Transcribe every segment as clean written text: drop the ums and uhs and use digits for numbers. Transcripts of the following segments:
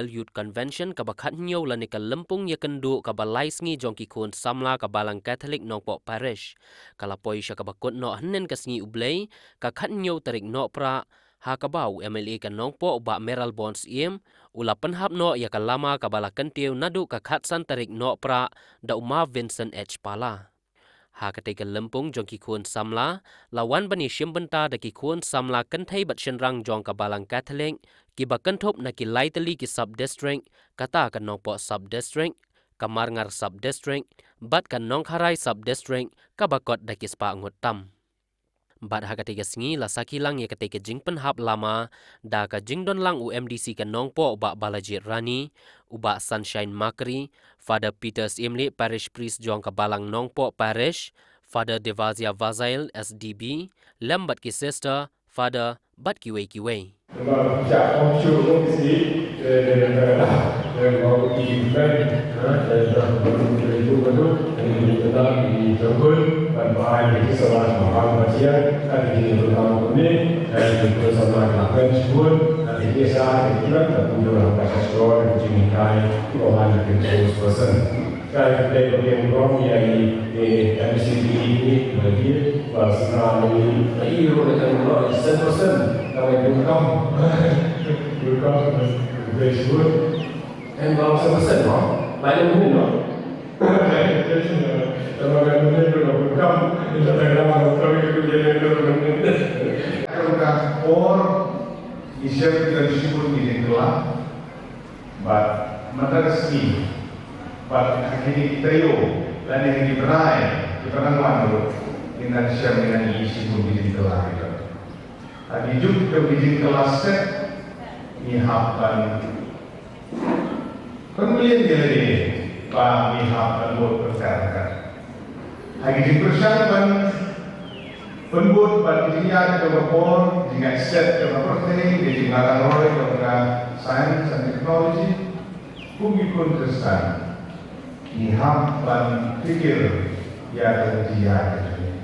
Annual Youth Convention kabakat nyo la ni kalempung ya kendu kabalai sngi jongki kun samla kabalang Catholic Nongpok Parish. Kalapoi siya kabakot no hanen kasngi ublay kakat nyo tarik no pra ha kabau MLA kan Nongpok ba Meral Bonds iem ula penhap no ya kalama kabalakan tiu nadu kakat san tarik no pra da Uma Vincent H. Pala. Ha ketika lempung jong kikun samla lawan bani shimbenta da kikun samla kentai bat shenrang jong kabalang Catholic kiba kentup na kilai teli ki sub district kata kan Nongpok sub district kamar ngar sub district bat kan Nongkharai sub district kabakot da kispa ngutam. Bat ha ketika sengi la sakilang ya ketika jing penhap lama da ka jingdon lang UMDC kan Nongpok ba Balajit Rani uba Sunshine Makri Father Peters Imli Parish Priest jong kabalang Nongpok Parish Father Devazia Vazail SDB lambat ki sister Father bat kiwei kiwei. Kaya kita berong yang di MCD ini bagi bahasa ini iru dengan orang 100% kalau itu kamu Facebook and kalau 100% no lain mungkin no kalau kan mungkin kalau kamu Instagram atau itu jadi kalau or isya kita disebut di kelas but madrasah But ini tayo dan ini berai kita kan dulu dengan siapa dengan isi pun di kelas itu. Tadi juga di kelas set mihapkan pembelian jadi pak mihapkan buat percarakan. Lagi di persiapan pembuat bagian kebapor dengan set kebaporte di ngaran roy dengan sains dan teknologi bumi pun kesan. Dihapkan pikir ya terjadi.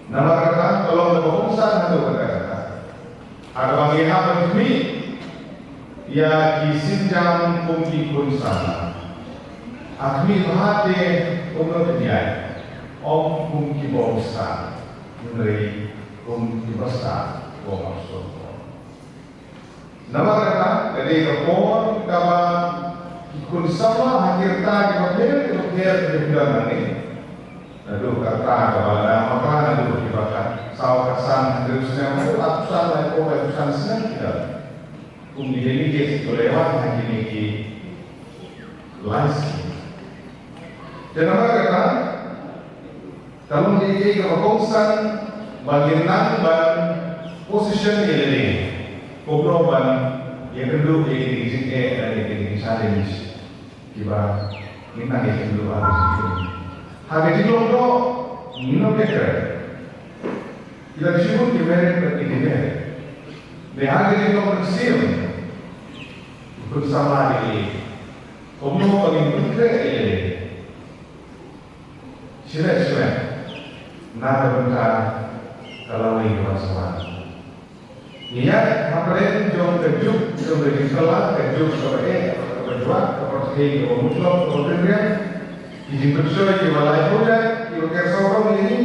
Nama kata kalau berhubungan atau kata ada bagi hal ini ya kisinjam kumpi pun sama. Akmi bahade umur dia om kumpi bangsa meneri kumpi bangsa bangsa. Nama kata dari kapor kama kun sama hadir tadi model dia bilang ini. Aduh kata kepada maka aduh dibakar saw kesan terusnya ratusan lagi ratusan senang tidak. Kemudian ini dia lewat lagi ini lagi. Dan apa kata kalau dia kebagusan bagian dan position ini kubroban yang kedua ini sini dan ini challenge. Kiba kita ni dulu habis itu. Habis itu lo no better. Kita disebut kimere berikutnya. Behar itu bersiul. Bersama ini. Kamu paling penting ini. Sila. Nada bentar kalau ini bersama. Niat kemarin jom kejuk sebagai kelas kejuk sebagai berjuang seperti muslim kemudian di bersuara di balai muda di kersorong ini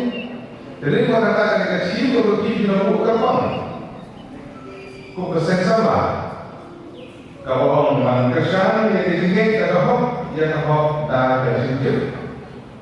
jadi kata kecil kalau di dalam kapal kok kesan sama kalau orang kesan yang ditinggal kalau ya kalau dah berjumpa